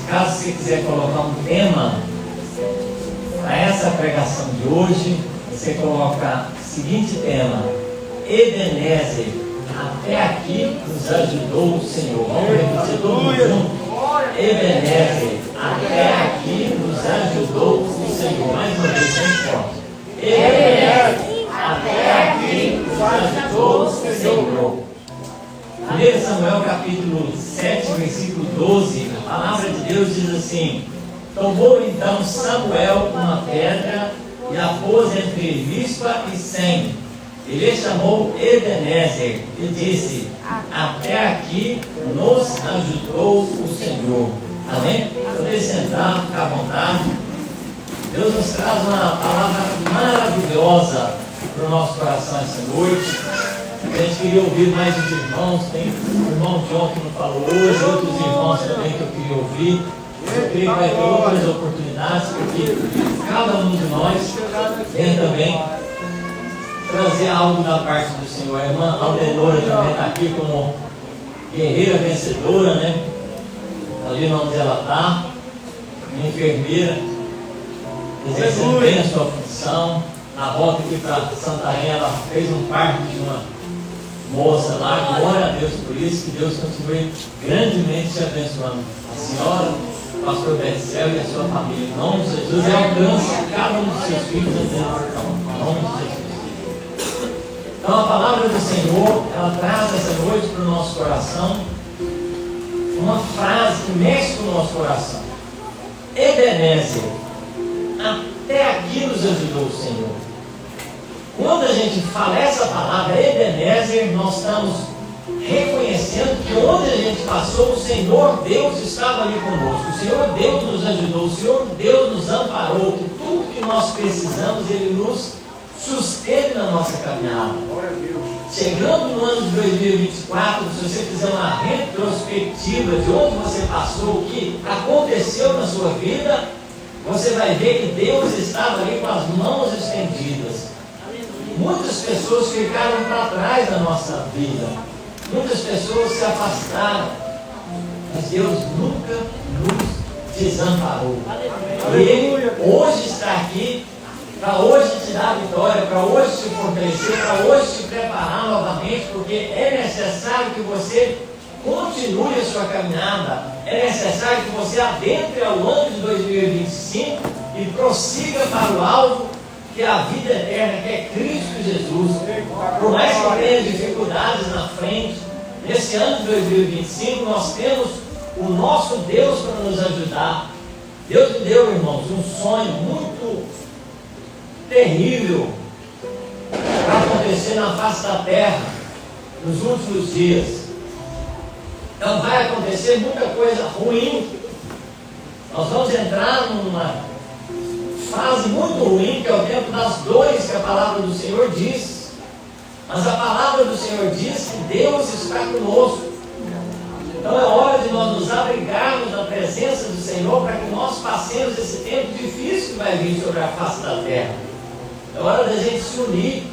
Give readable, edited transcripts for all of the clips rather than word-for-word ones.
Caso você quiser colocar um tema para essa pregação de hoje, você coloca o seguinte tema: Ebenezer, até aqui nos ajudou o Senhor. Vamos repetir todo mundo junto? Ebenezer, até aqui nos ajudou o Senhor. Mais uma vez, bem forte. Ebenezer, até aqui nos ajudou o Senhor. 1 Samuel capítulo 7, versículo 12, a palavra de Deus diz assim: tomou então Samuel uma pedra e a pôs entre Mispa e Sem. Ele chamou Ebenezer e disse: até aqui nos ajudou o Senhor. Amém? Poder sentar, ficar à vontade. Deus nos traz uma palavra maravilhosa para o nosso coração essa noite. A gente queria ouvir mais os irmãos. Tem o irmão John que não falou hoje, outros irmãos também que eu queria ouvir. Eu creio que vai ter outras oportunidades, porque cada um de nós vem também trazer algo da parte do Senhor. A irmã Aldenora também está aqui como guerreira vencedora, né? Ali onde ela está, enfermeira, exercendo bem a sua função. Na volta aqui para Santarém, ela fez um parto de uma moça lá. Glória a Deus por isso, que Deus continue grandemente te abençoando. A senhora, o pastor Betzel e a sua família, em nome de Jesus, e alcance cada um dos seus filhos em nome de Jesus. Então a palavra do Senhor, ela traz essa noite para o nosso coração uma frase que mexe com o nosso coração. Ebenezer, até aqui nos ajudou o Senhor. Quando a gente fala essa palavra Ebenezer, nós estamos reconhecendo que onde a gente passou, o Senhor Deus estava ali conosco. O Senhor Deus nos ajudou, o Senhor Deus nos amparou, que tudo que nós precisamos, Ele nos sustenta na nossa caminhada. Chegando no ano de 2024, se você fizer uma retrospectiva de onde você passou, o que aconteceu na sua vida, você vai ver que Deus estava ali com as mãos estendidas. Muitas pessoas ficaram para trás da nossa vida. Muitas pessoas se afastaram. Mas Deus nunca nos desamparou. E Ele hoje está aqui para hoje te dar vitória, para hoje te fortalecer, para hoje te preparar novamente, porque é necessário que você continue a sua caminhada. É necessário que você adentre ao ano de 2025 e prossiga para o alvo, que é a vida eterna, que é Cristo Jesus. Por mais que tenha dificuldades na frente, nesse ano de 2025 nós temos o nosso Deus para nos ajudar. Deus me deu, irmãos, um sonho muito terrível para acontecer na face da terra nos últimos dias. Então vai acontecer muita coisa ruim. Nós vamos entrar numa fase muito ruim, que é o tempo das dores, que a palavra do Senhor diz. Mas a palavra do Senhor diz que Deus está conosco. Então é hora de nós nos abrigarmos na presença do Senhor, para que nós passemos esse tempo difícil que vai vir sobre a face da terra. É hora da gente se unir.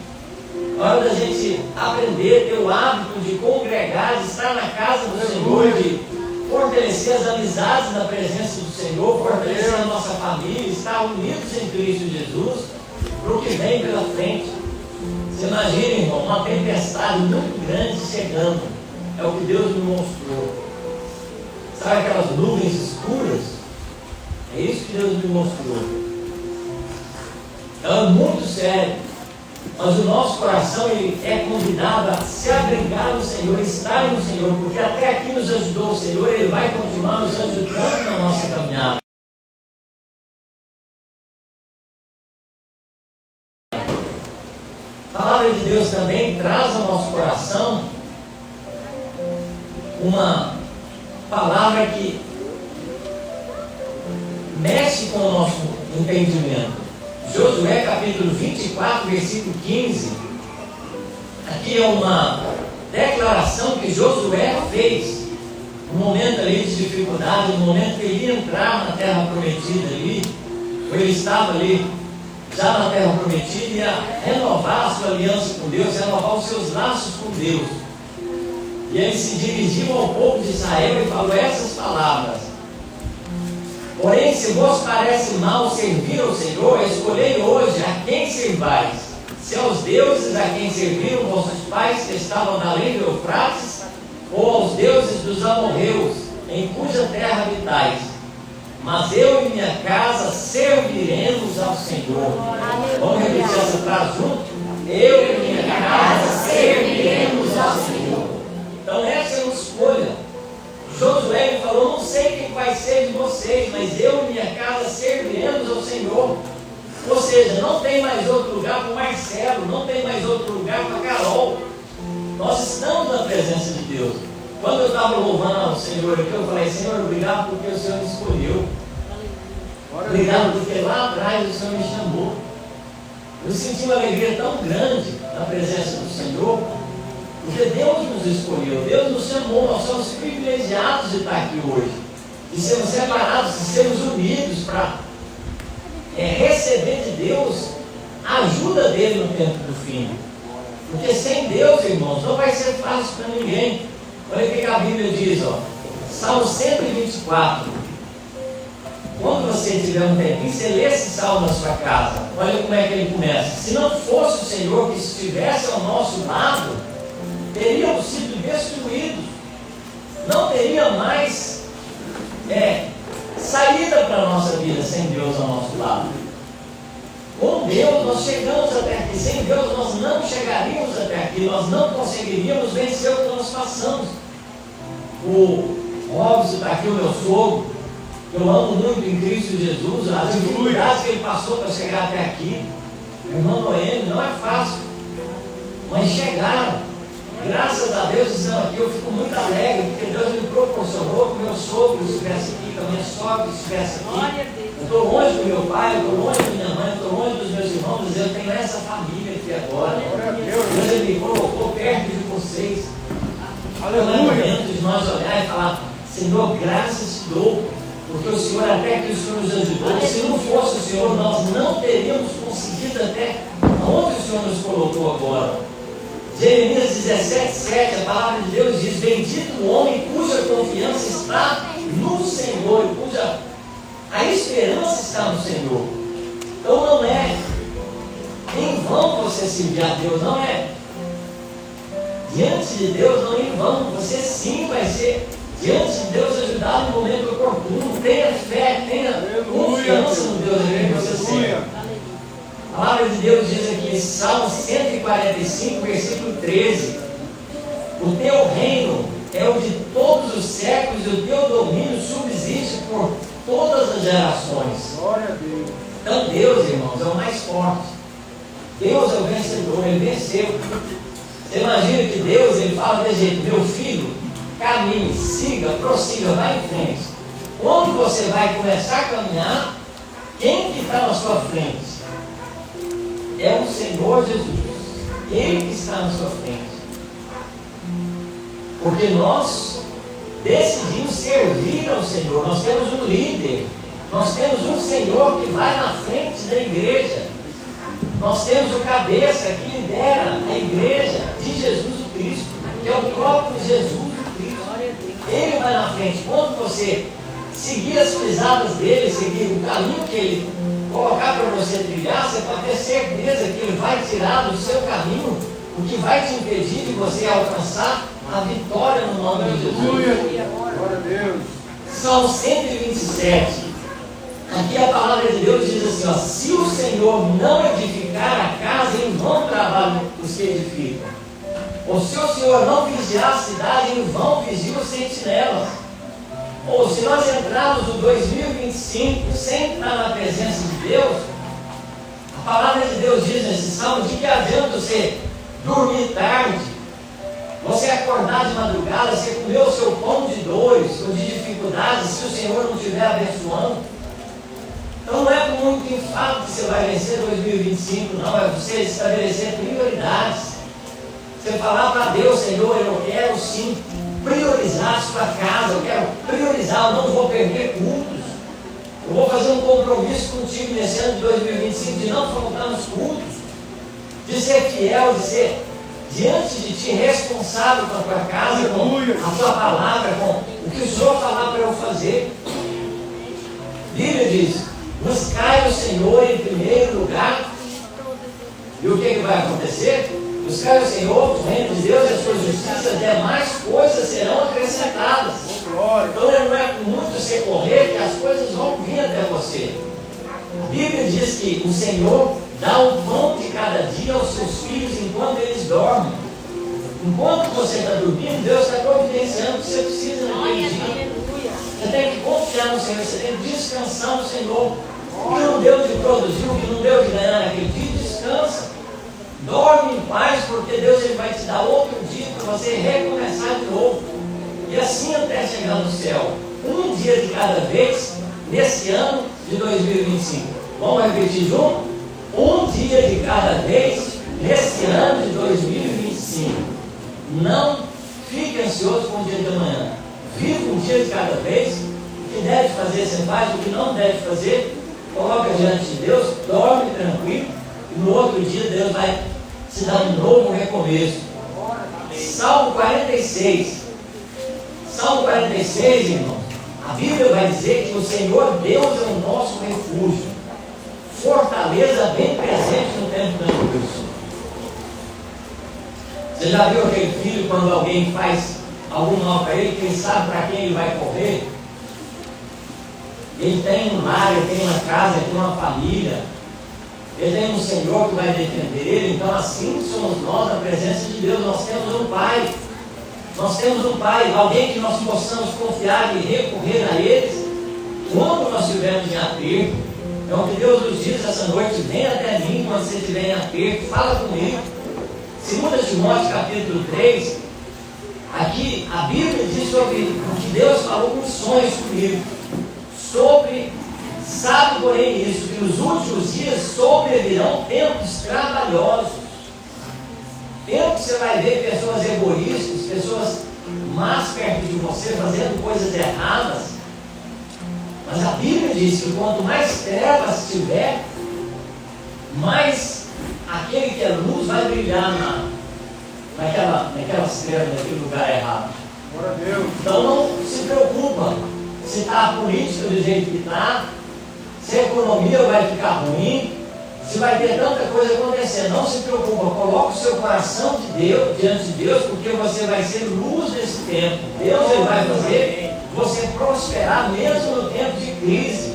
É hora da gente aprender, ter o hábito de congregar, de estar na casa do Senhor, de fortalecer as amizades na presença do Senhor, fortalecer a nossa família, estar unidos em Cristo Jesus, para o que vem pela frente. Você imagina, irmão, uma tempestade muito grande chegando. É o que Deus me mostrou. Sabe aquelas nuvens escuras? É isso que Deus me mostrou. É muito sério. Mas o nosso coração, ele é convidado a se abrigar no Senhor, estar no Senhor, porque até aqui nos ajudou o Senhor, Ele vai continuar nos ajudando na nossa caminhada. A palavra de Deus também traz ao nosso coração uma palavra que mexe com o nosso entendimento. Josué capítulo 24, versículo 15. Aqui é uma declaração que Josué fez no momento ali de dificuldade, no momento que ele ia entrar na terra prometida ali, ou ele estava ali já na terra prometida, ia renovar a sua aliança com Deus, renovar os seus laços com Deus. E ele se dirigiu ao povo de Israel e falou essas palavras: porém, se vos parece mal servir ao Senhor, escolhei hoje a quem servais, se aos deuses a quem serviram vossos pais que estavam na além do Eufrates, ou aos deuses dos amorreus, em cuja terra habitais. Mas eu e minha casa serviremos ao Senhor. Vamos repetir essa frase junto? Eu e minha casa serviremos ao Senhor. Então essa é uma escolha. Josué falou: não sei quem vai ser de vocês, mas eu e minha casa serviremos ao Senhor. Ou seja, não tem mais outro lugar para o Marcelo, não tem mais outro lugar para a Carol. Nós estamos na presença de Deus. Quando eu estava louvando ao Senhor aqui, eu falei: Senhor, obrigado porque o Senhor me escolheu. Obrigado porque lá atrás o Senhor me chamou. Eu senti uma alegria tão grande na presença do Senhor, porque Deus nos escolheu, Deus nos chamou. Nós somos privilegiados de estar aqui hoje, de sermos separados, de sermos unidos para receber de Deus a ajuda dele no tempo do fim. Porque sem Deus, irmãos, não vai ser fácil para ninguém. Olha o que a Bíblia diz, ó. Salmo 124. Quando você tiver um tempinho, você lê esse salmo na sua casa. Olha como é que ele começa: se não fosse o Senhor que estivesse ao nosso lado, teríamos sido destruídos. Não teria mais saída para a nossa vida sem Deus ao nosso lado. Com Deus nós chegamos até aqui. Sem Deus nós não chegaríamos até aqui. Nós não conseguiríamos vencer o que nós passamos. O Robson está aqui, o meu sogro. Eu amo muito em Cristo Jesus. As dificuldades que ele passou para chegar até aqui. Meu irmão Noemi, não é fácil, mas chegaram. Graças a Deus estão aqui. Eu fico muito alegre porque Deus me proporcionou que meu sogro estivesse aqui, que a minha sogra estivesse aqui. Eu estou longe do meu pai, eu estou longe da minha mãe, eu estou longe dos meus irmãos, mas eu tenho essa família aqui agora. Deus me colocou perto de vocês. Aleluia. É momento de nós olhar e falar: Senhor, graças te dou, porque o Senhor até que o Senhor nos ajudou. Se não fosse o Senhor, nós não teríamos conseguido até onde o Senhor nos colocou agora. Jeremias 17:7, a palavra de Deus diz: bendito o homem cuja confiança está no Senhor, cuja a esperança está no Senhor. Então não é em vão você servir a Deus, não é diante de Deus, não é em vão. Você sim vai ser diante de Deus ajudado no momento oportuno. Tenha fé, tenha confiança no Deus que você serve. A palavra de Deus diz aqui, Salmo 145, versículo 13: o teu reino é o de todos os séculos, e o teu domínio subsiste por todas as gerações. Glória a Deus. Então Deus, irmãos, é o mais forte. Deus é o vencedor, ele venceu. Você imagina que Deus, ele fala desse jeito: meu filho, caminhe, siga, prossiga, vai em frente. Quando você vai começar a caminhar, quem que está na sua frente? É o Senhor Jesus. Ele que está na sua frente. Porque nós decidimos servir ao Senhor. Nós temos um líder. Nós temos um Senhor que vai na frente da igreja. Nós temos o cabeça que lidera a igreja de Jesus Cristo, que é o próprio Jesus Cristo. Ele vai na frente. Quando você seguir as pisadas dele, seguir o caminho que ele colocar para você trilhar, você pode ter certeza que ele vai tirar do seu caminho o que vai te impedir de você alcançar a vitória no nome de Jesus. Glória a Deus. Salmo 127. Aqui a palavra de Deus diz assim, ó: se o Senhor não edificar a casa, em vão trabalham os que edificam. Ou se o Senhor não vigiar a cidade, em vão vigiam os sentinelas. Ou se nós entrarmos no 2025 sem estar na presença de Deus, a palavra de Deus diz nesse salmo: de que adianta você dormir tarde, você acordar de madrugada, você comer o seu pão de dores ou de dificuldades, se o Senhor não estiver abençoando? Então não é com muito enfado que você vai vencer 2025, não, é você estabelecer prioridades. Você falar para Deus: Senhor, eu quero sim priorizar a sua casa, eu quero priorizar, eu não vou perder cultos, Eu vou fazer um compromisso contigo nesse ano de 2025 de não faltar nos cultos, de ser fiel, de ser diante de ti responsável com a tua casa, com a tua palavra, com o que o Senhor falar para eu fazer. A Bíblia diz: buscai o Senhor em primeiro lugar. E o que vai acontecer? Buscai o Senhor, o reino de Deus e a sua justiça, demais coisas serão acrescentadas. Então não é com muito você correr que as coisas vão vir até você. A Bíblia diz que o Senhor dá o pão de cada dia aos seus filhos enquanto eles dormem. Enquanto você está dormindo, Deus está providenciando o que você precisa naquele dia. Você tem que confiar no Senhor, você tem que descansar no Senhor. O que não deu de produzir, o que não deu de ganhar naquele dia, descansa. Dorme em paz, porque Deus ele vai te dar outro dia para você recomeçar de novo. E assim até chegar no céu. Um dia de cada vez, nesse ano de 2025. Vamos repetir junto? Um dia de cada vez, nesse ano de 2025. Não fique ansioso com o dia de amanhã. Viva um dia de cada vez. O que deve fazer, você faz. O que não deve fazer, coloca diante de Deus, dorme tranquilo. E no outro dia Deus vai te dar um novo recomeço. Salmo 46. Salmo 46, irmãos. A Bíblia vai dizer que o Senhor Deus é o nosso refúgio, fortaleza bem presente no tempo da angústia. Você já viu aquele filho quando alguém faz algum mal para ele, quem sabe para quem ele vai correr? Ele tem um lar, ele tem uma casa, ele tem uma família, ele tem um Senhor que vai defender ele. Então assim somos nós na presença de Deus. Nós temos um Pai. Nós temos um Pai, alguém que nós possamos confiar e recorrer a eles quando nós estivermos em aperto. Então, que Deus nos diz essa noite: vem até mim quando você estiver em aperto, fala comigo. 2 Timóteo capítulo 3, aqui a Bíblia diz sobre o que Deus falou com sonhos comigo. Sabe porém isso, que nos últimos dias sobrevirão tempos trabalhosos. Tempo que você vai ver pessoas egoístas, pessoas más perto de você, fazendo coisas erradas. Mas a Bíblia diz que quanto mais trevas tiver, mais aquele que é luz vai brilhar naquelas trevas, naquele lugar errado. Glória a Deus. Então não se preocupa se está a política do jeito que está, se a economia vai ficar ruim, se vai ter tanta coisa acontecendo. Não se preocupa, coloque o seu coração de Deus, diante de Deus, porque você vai ser luz nesse tempo. Deus ele vai fazer você prosperar mesmo no tempo de crise.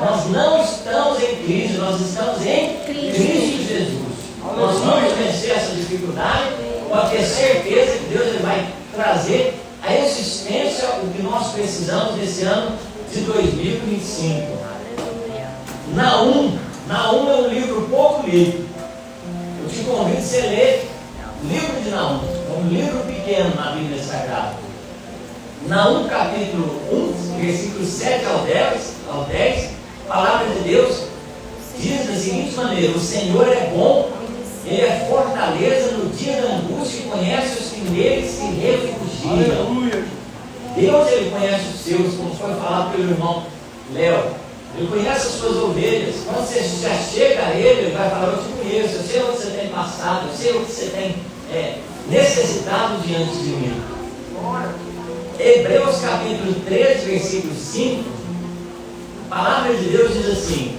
Nós não estamos em crise, nós estamos em Cristo Jesus. Nós vamos vencer essa dificuldade, pode ter certeza que Deus ele vai trazer a existência o que nós precisamos nesse ano de 2025. Naum é um livro pouco lido. Eu te convido a você ler o livro de Naum. É um livro pequeno na Bíblia Sagrada. Naum capítulo 1, versículos 7 ao 10, a palavra de Deus diz da seguinte maneira: o Senhor é bom, Ele é fortaleza no dia da angústia e conhece os que nele se refugiam. Aleluia. Deus ele conhece os seus, como foi falado pelo irmão Léo. Ele conhece as suas ovelhas. Quando você já chega a ele vai falar: eu te conheço, eu sei o que você tem passado, eu sei o que você tem necessitado diante de mim. Hebreus capítulo 13, versículo 5, a palavra de Deus diz assim: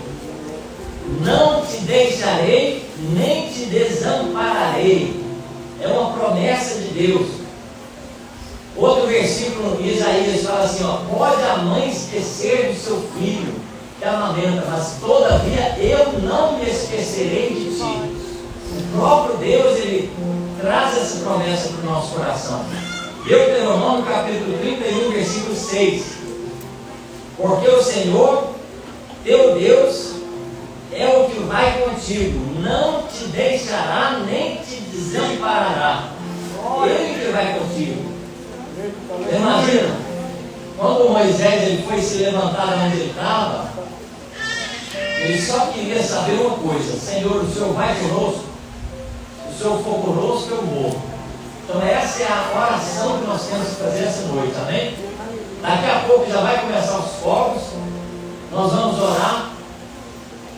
não te deixarei, nem te desampararei. É uma promessa de Deus. Outro versículo em Isaías fala assim: pode a mãe esquecer do seu filho que amamenta, mas todavia eu não me esquecerei de ti. O próprio Deus ele traz essa promessa para o nosso coração. Deuteronômio capítulo 31, versículo 6. Porque o Senhor teu Deus é o que vai contigo, não te deixará nem te desamparará. Ele que vai contigo. Você imagina, quando Moisés ele foi se levantar onde ele estava, ele só queria saber uma coisa: Senhor, o Senhor vai conosco? Se o Senhor for conosco, eu morro. Então essa é a oração que nós temos que fazer essa noite, amém? Daqui a pouco já vai começar os fogos. nós vamos orar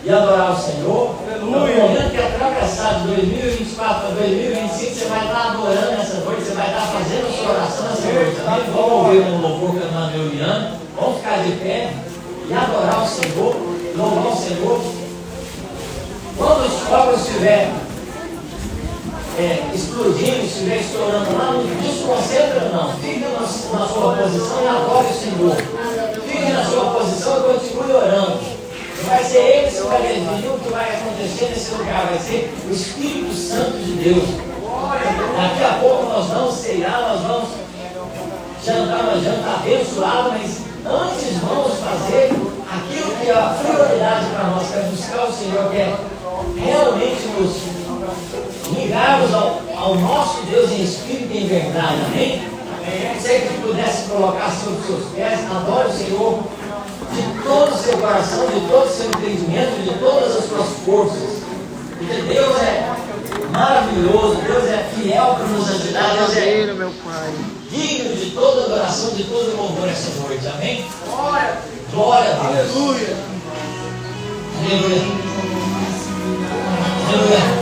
e adorar o Senhor. No momento que atravessar de 2024 para 2025, você vai estar adorando essa noite, você vai estar fazendo a sua oração essa noite também. Vamos ouvir um louvor cantando Euliano, vamos ficar de pé e adorar o Senhor, louvar o Senhor. Quando os fogos estiverem explodindo, estiver estourando lá, não desconcentra não, fique na sua posição e adore o Senhor. Fique na sua posição e continue orando. Não vai ser ele que vai definir o que vai acontecer nesse lugar, vai ser o Espírito Santo de Deus. Daqui a pouco nós vamos ceiar, nós vamos jantar uma janta abençoada, mas antes vamos fazer aquilo que é a prioridade para nós, que é buscar o Senhor, que é realmente nos ligarmos ao nosso Deus em espírito e em verdade, amém? Se que pudesse colocar sobre os seus pés, adore o Senhor de todo o seu coração, de todo o seu entendimento, de todas as suas forças. Porque Deus é maravilhoso, Deus é fiel para nos ajudar, Deus é digno de toda adoração, de todo louvor essa noite, amém? Glória a Deus. Aleluia. Aleluia.